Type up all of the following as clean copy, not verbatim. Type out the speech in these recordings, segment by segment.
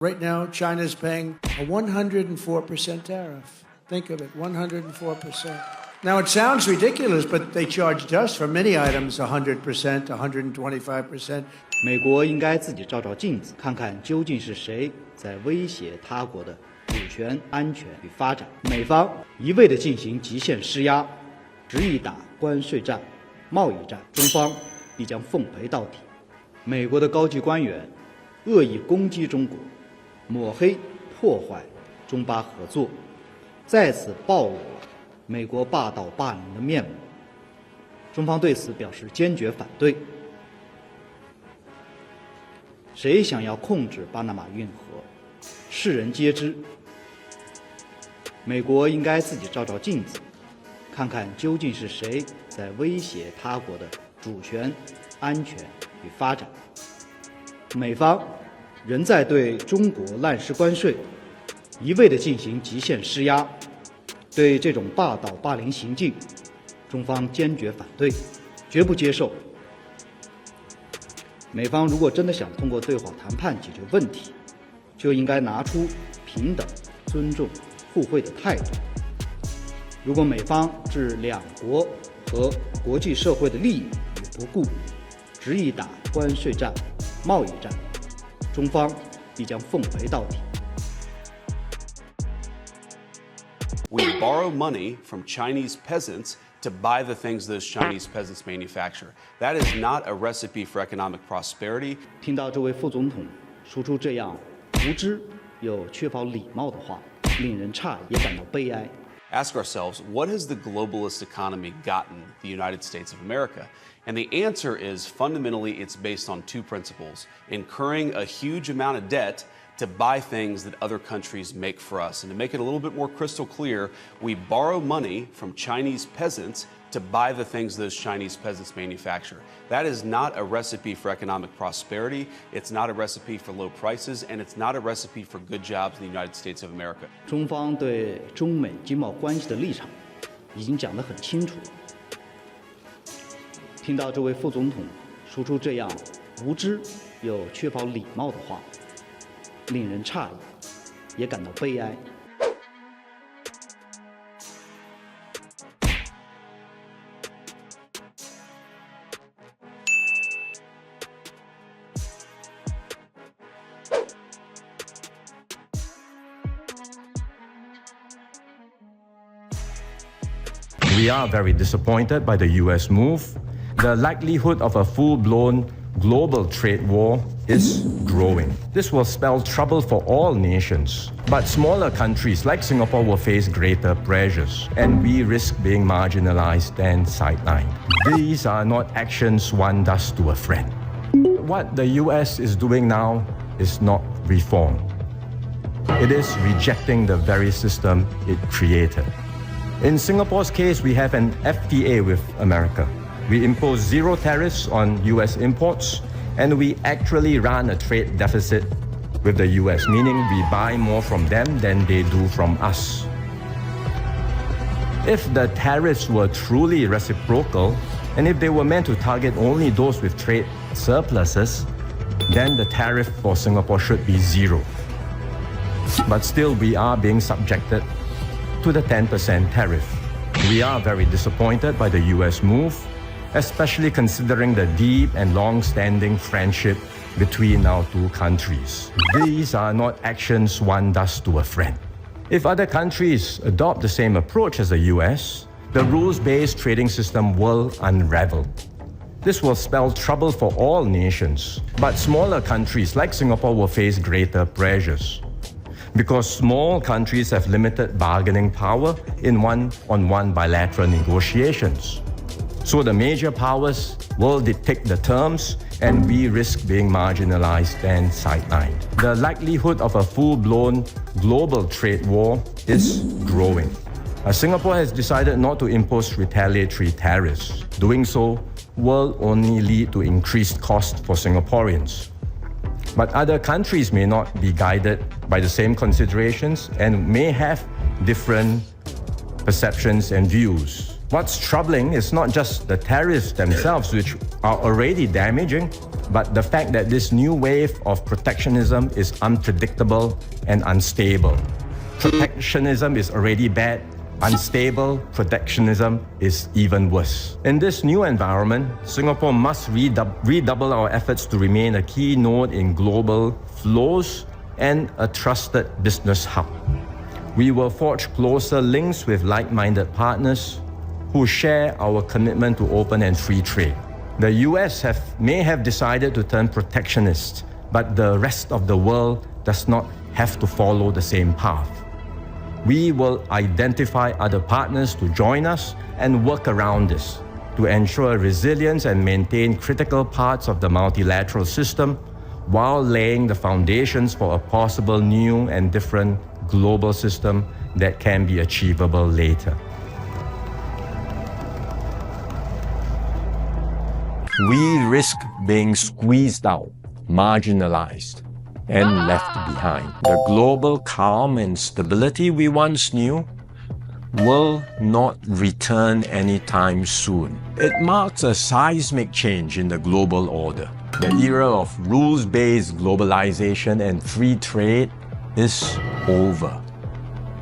Right now, China's paying a 104% tariff. Think of it, 104%. Now, it sounds ridiculous, but they charged us for many items 100%, 125%. 美国应该自己照照镜子，看看究竟是谁在威胁他国的主权、安全与发展。美方一味地进行极限施压，执意打关税战、贸易战，中方必将奉陪到底。美国的高级官员恶意攻击中国，抹黑破坏中巴合作，再次暴露了美国霸道霸凌的面目。中方对此表示坚决反对。谁想要控制巴拿马运河，世人皆知。美国应该自己照照镜子，看看究竟是谁在威胁他国的主权、安全与发展。美方仍在对中国滥施关税，一味地进行极限施压，对这种霸道霸凌行径，中方坚决反对，绝不接受。美方如果真的想通过对话谈判解决问题，就应该拿出平等、尊重、互惠的态度。如果美方置两国和国际社会的利益于不顾，执意打关税战、贸易战，中方必将奉陪到底。We borrow money from Chinese peasants to buy the things those Chinese peasants manufacture. That is not a recipe for economic prosperity. 听到这位副总统说出这样无知又缺乏礼貌的话，令人诧异，也感到悲哀。Ask ourselves, what has the globalist economy gotten the United States of America? And the answer is fundamentally it's based on two principles: incurring a huge amount of debt to buy things that other countries make for us. And to make it a little bit more crystal clear, we borrow money from Chinese peasants to buy the things those Chinese peasants manufacture. That is not a recipe for economic prosperity. It's not a recipe for low prices, and it's not a recipe for good jobs in the United States of America. 中方对中美经贸关系的立场已经讲得很清楚了。听到这位副总统说出这样无知又缺乏礼貌的话，令人诧异，也感到悲哀。We are very disappointed by the US move. The likelihood of a full-blown global trade war is growing. This will spell trouble for all nations. But smaller countries like Singapore will face greater pressures, and we risk being marginalized and sidelined. These are not actions one does to a friend. What the US is doing now is not reform. It is rejecting the very system it created. In Singapore's case, we have an FTA with America. We impose zero tariffs on US imports, and we actually run a trade deficit with the US, meaning we buy more from them than they do from us. If the tariffs were truly reciprocal, and if they were meant to target only those with trade surpluses, then the tariff for Singapore should be zero. But still, we are being subjected to the 10% tariff. We are very disappointed by the US move, especially considering the deep and long-standing friendship between our two countries. These are not actions one does to a friend. If other countries adopt the same approach as the US, the rules-based trading system will unravel. This will spell trouble for all nations, but smaller countries like Singapore will face greater pressures, because small countries have limited bargaining power in one-on-one bilateral negotiations. So the major powers will dictate the terms, and we risk being marginalized and sidelined. The likelihood of a full-blown global trade war is growing. Singapore has decided not to impose retaliatory tariffs. Doing so will only lead to increased costs for Singaporeans. But other countries may not be guided by the same considerations and may have different perceptions and views. What's troubling is not just the tariffs themselves, which are already damaging, but the fact that this new wave of protectionism is unpredictable and unstable. Protectionism is already bad. Unstable protectionism is even worse. In this new environment, Singapore must redouble our efforts to remain a key node in global flows and a trusted business hub. We will forge closer links with like-minded partners who share our commitment to open and free trade. The US may have decided to turn protectionist, but the rest of the world does not have to follow the same path. We will identify other partners to join us and work around this to ensure resilience and maintain critical parts of the multilateral system while laying the foundations for a possible new and different global system that can be achievable later. We risk being squeezed out, marginalized, and left behind. The global calm and stability we once knew will not return anytime soon. It marks a seismic change in the global order. The era of rules-based globalization and free trade is over.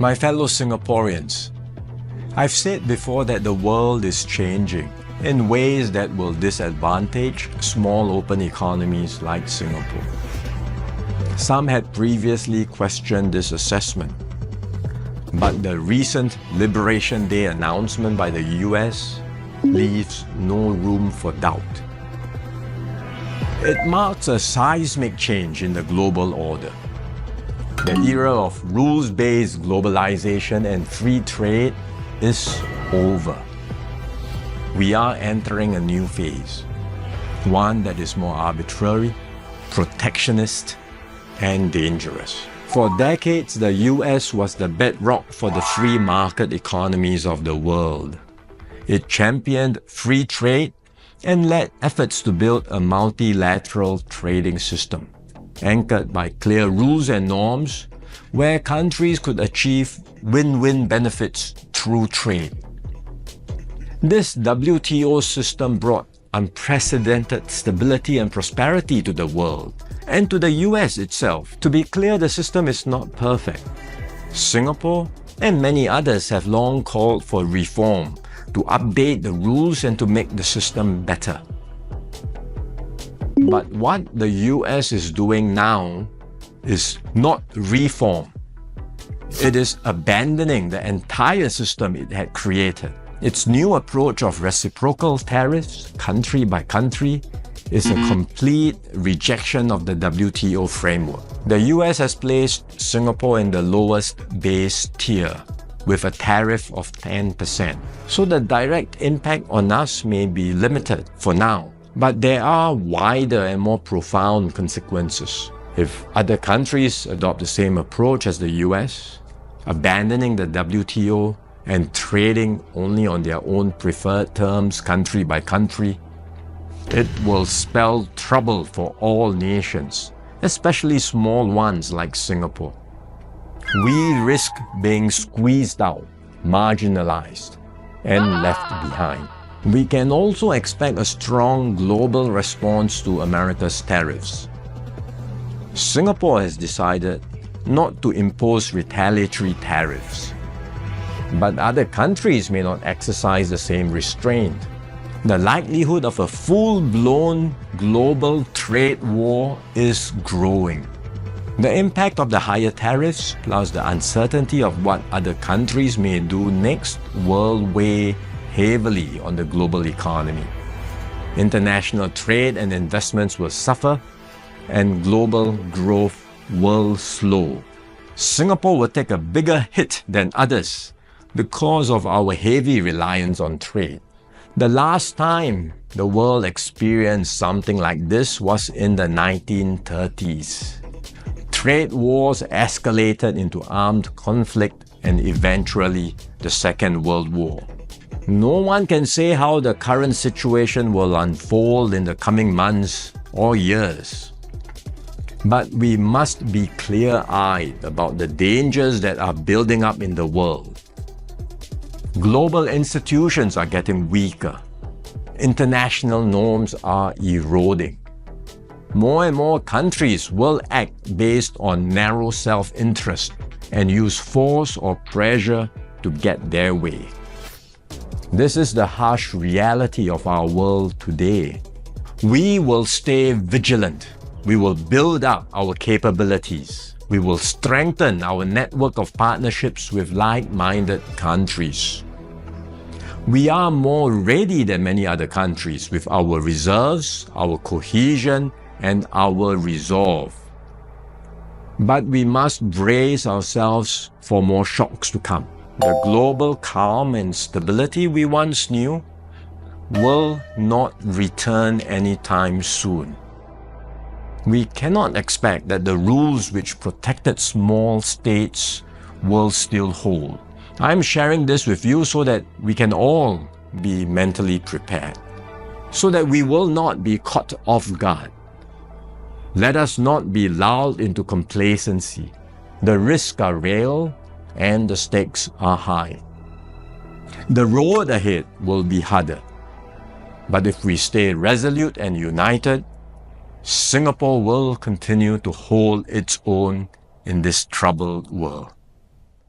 My fellow Singaporeans, I've said before that the world is changing in ways that will disadvantage small open economies like Singapore. Some had previously questioned this assessment, but the recent Liberation Day announcement by the US leaves no room for doubt. It marks a seismic change in the global order. The era of rules-based globalization and free trade is over. We are entering a new phase, one that is more arbitrary, protectionist, and dangerous. For decades, the US was the bedrock for the free market economies of the world. It championed free trade and led efforts to build a multilateral trading system, anchored by clear rules and norms, where countries could achieve win-win benefits through trade. This WTO system brought unprecedented stability and prosperity to the world, and to the US itself. To be clear, the system is not perfect. Singapore and many others have long called for reform to update the rules and to make the system better. But what the US is doing now is not reform. It is abandoning the entire system it had created. Its new approach of reciprocal tariffs, country by country, is a complete rejection of the WTO framework. The US has placed Singapore in the lowest base tier with a tariff of 10%. So the direct impact on us may be limited for now, but there are wider and more profound consequences. If other countries adopt the same approach as the US, abandoning the WTO and trading only on their own preferred terms country by country, it will spell trouble for all nations, especially small ones like Singapore. We risk being squeezed out, marginalized, and left behind. We can also expect a strong global response to America's tariffs. Singapore has decided not to impose retaliatory tariffs, but other countries may not exercise the same restraint. The likelihood of a full-blown global trade war is growing. The impact of the higher tariffs, plus the uncertainty of what other countries may do next, will weigh heavily on the global economy. International trade and investments will suffer, and global growth will slow. Singapore will take a bigger hit than others because of our heavy reliance on trade. The last time the world experienced something like this was in the 1930s. Trade wars escalated into armed conflict and eventually the Second World War. No one can say how the current situation will unfold in the coming months or years. But we must be clear-eyed about the dangers that are building up in the world. Global institutions are getting weaker. International norms are eroding. More and more countries will act based on narrow self-interest and use force or pressure to get their way. This is the harsh reality of our world today. We will stay vigilant. We will build up our capabilities. We will strengthen our network of partnerships with like-minded countries. We are more ready than many other countries with our reserves, our cohesion, and our resolve. But we must brace ourselves for more shocks to come. The global calm and stability we once knew will not return anytime soon. We cannot expect that the rules which protected small states will still hold. I'm sharing this with you so that we can all be mentally prepared, so that we will not be caught off guard. Let us not be lulled into complacency. The risks are real and the stakes are high. The road ahead will be harder. But if we stay resolute and united, Singapore will continue to hold its own in this troubled world.